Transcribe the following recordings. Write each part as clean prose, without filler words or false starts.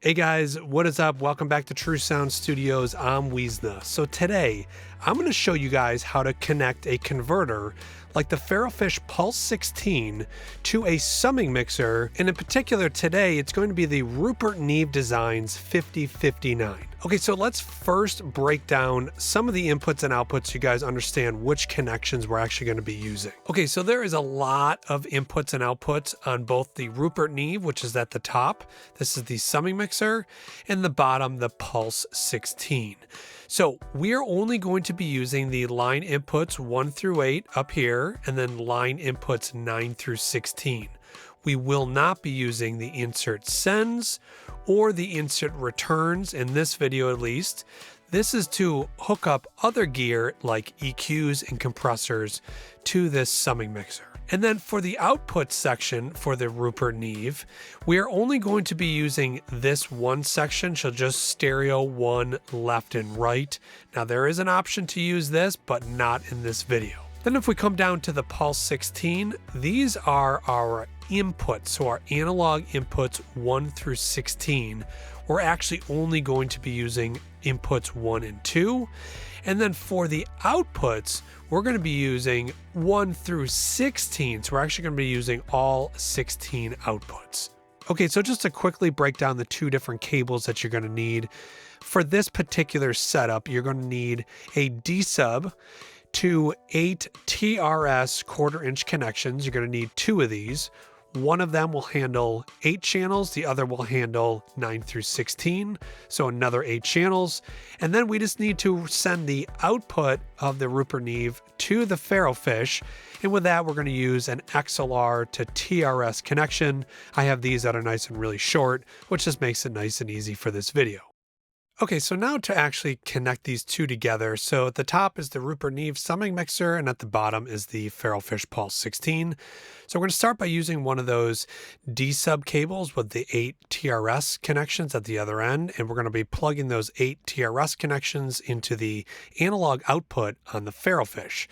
Hey guys, what is up? Welcome back to True Sound Studios. I'm Weezna. So today, I'm going to show you guys how to connect a converter like the Ferrofish Pulse 16 to a summing mixer, and in particular today, it's going to be the Rupert Neve Designs 5059. Okay, so let's first break down some of the inputs and outputs so you guys understand which connections we're actually going to be using. Okay, so there is a lot of inputs and outputs on both the Rupert Neve, which is at the top. This is the summing mixer, and the bottom, the Pulse 16. So we're only going to be using the line inputs 1 through 8 up here, and then line inputs 9 through 16. We will not be using the insert sends or the insert returns in this video at least. This is to hook up other gear like EQs and compressors to this summing mixer. And then for the output section for the Rupert Neve, we are only going to be using this one section, so just stereo 1 left and right. Now there is an option to use this, but not in this video. Then if we come down to the Pulse 16, these are our inputs, so our analog inputs 1 through 16. We're actually only going to be using inputs 1 and 2. And then for the outputs, we're going to be using 1 through 16. So we're actually going to be using all 16 outputs. Okay, so just to quickly break down the two different cables that you're going to need. For this particular setup, you're going to need a D-sub to 8 TRS 1/4-inch connections. You're going to need 2 of these. One of them will handle 8 channels, the other will handle 9 through 16, so another 8 channels. And then we just need to send the output of the Rupert Neve to the Ferrofish. And with that, we're going to use an XLR to TRS connection. I have these that are nice and really short, which just makes it nice and easy for this video. Okay, so now to actually connect these two together. So at the top is the Rupert Neve summing mixer, and at the bottom is the Ferrofish Pulse 16. So we're going to start by using one of those D-sub cables with the 8 TRS connections at the other end, and we're going to be plugging those 8 TRS connections into the analog output on the Ferrofish.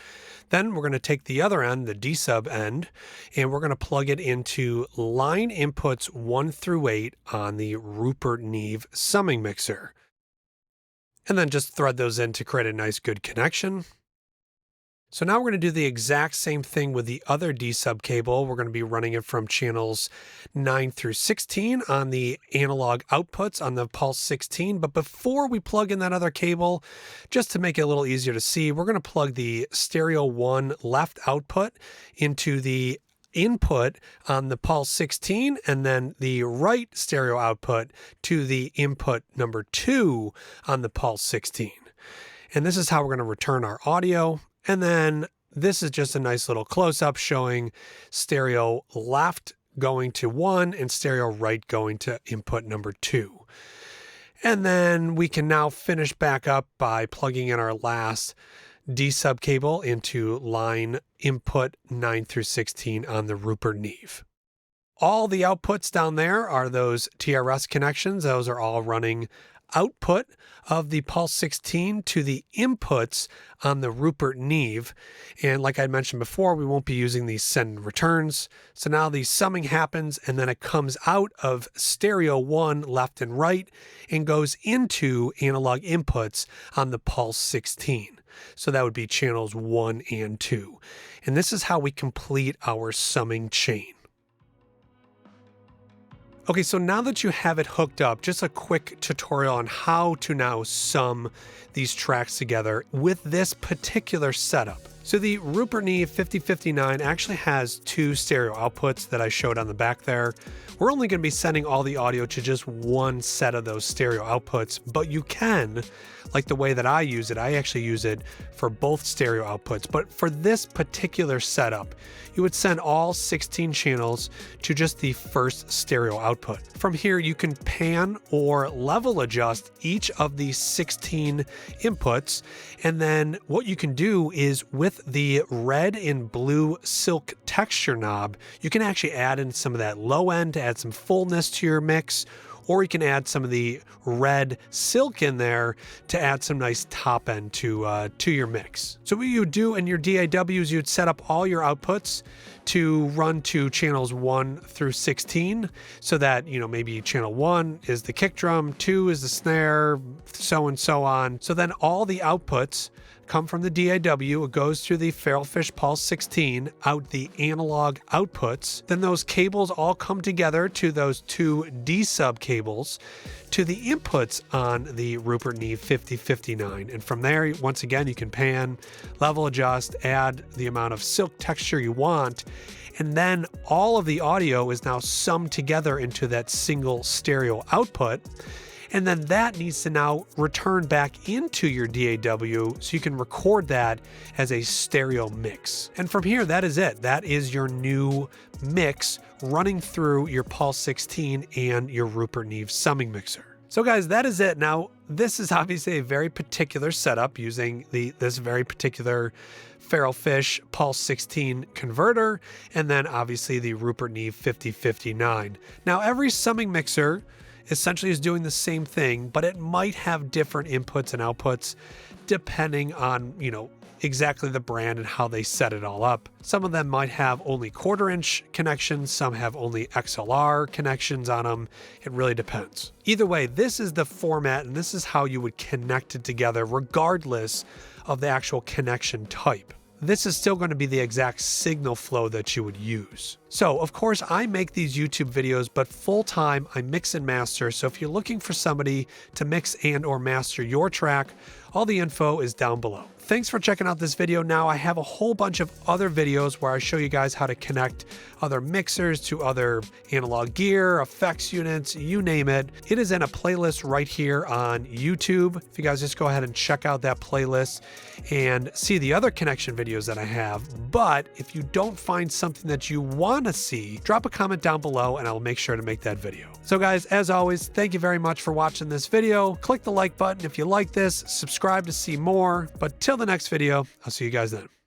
Then we're going to take the other end, the D-sub end, and we're going to plug it into line inputs 1 through 8 on the Rupert Neve summing mixer. And then just thread those in to create a nice good connection. So now we're going to do the exact same thing with the other D-sub cable. We're going to be running it from channels 9 through 16 on the analog outputs on the Pulse 16. But before we plug in that other cable, just to make it a little easier to see, we're going to plug the stereo 1 left output into the input on the Pulse 16, and then the right stereo output to the input number 2 on the Pulse 16. And this is how we're going to return our audio. And then this is just a nice little close-up showing stereo left going to 1 and stereo right going to input number 2. And then we can now finish back up by plugging in our last D-sub cable into line input 9 through 16 on the Rupert Neve. All the outputs down there are those TRS connections. Those are all running output of the Pulse 16 to the inputs on the Rupert Neve. And like I mentioned before, we won't be using these send returns. So now the summing happens, and then it comes out of stereo 1 left and right and goes into analog inputs on the Pulse 16. So that would be channels 1 and 2. And this is how we complete our summing chain. Okay, so now that you have it hooked up, just a quick tutorial on how to now sum these tracks together with this particular setup. So the Rupert Neve 5059 actually has 2 stereo outputs that I showed on the back there. We're only going to be sending all the audio to just one set of those stereo outputs, but you can, like the way that I use it, I actually use it for both stereo outputs. But for this particular setup, you would send all 16 channels to just the first stereo output. From here, you can pan or level adjust each of these 16 inputs. And then what you can do is with the red and blue silk texture knob, you can actually add in some of that low end to add some fullness to your mix, or you can add some of the red silk in there to add some nice top end to your mix. So what you would do in your DAWs, you'd set up all your outputs to run to channels 1 through 16, so that, you know, maybe channel 1 is the kick drum, 2 is the snare, so and so on. So then all the outputs come from the DAW, it goes through the Ferrofish Pulse 16, out the analog outputs. Then those cables all come together to those 2 D-sub cables to the inputs on the Rupert Neve 5059. And from there, once again, you can pan, level adjust, add the amount of silk texture you want, and then all of the audio is now summed together into that single stereo output. And then that needs to now return back into your DAW so you can record that as a stereo mix. And from here, that is it. That is your new mix running through your Pulse 16 and your Rupert Neve summing mixer. So guys, that is it. Now, this is obviously a very particular setup using this very particular Ferrofish Pulse 16 converter, and then obviously the Rupert Neve 5059. Now, every summing mixer essentially is doing the same thing, but it might have different inputs and outputs depending on, you know, exactly the brand and how they set it all up. Some of them might have only 1/4 inch connections, some have only XLR connections on them. It really depends. Either way, this is the format and this is how you would connect it together regardless of the actual connection type. This is still going to be the exact signal flow that you would use. So, of course, I make these YouTube videos, but full-time I mix and master. So if you're looking for somebody to mix and or master your track, all the info is down below. Thanks for checking out this video. Now I have a whole bunch of other videos where I show you guys how to connect other mixers to other analog gear, effects units, you name it. It is in a playlist right here on YouTube. If you guys just go ahead and check out that playlist and see the other connection videos that I have. But if you don't find something that you want to see, drop a comment down below and I'll make sure to make that video. So guys, as always, thank you very much for watching this video. Click the like button if you like this, subscribe to see more. But till the next video, I'll see you guys then.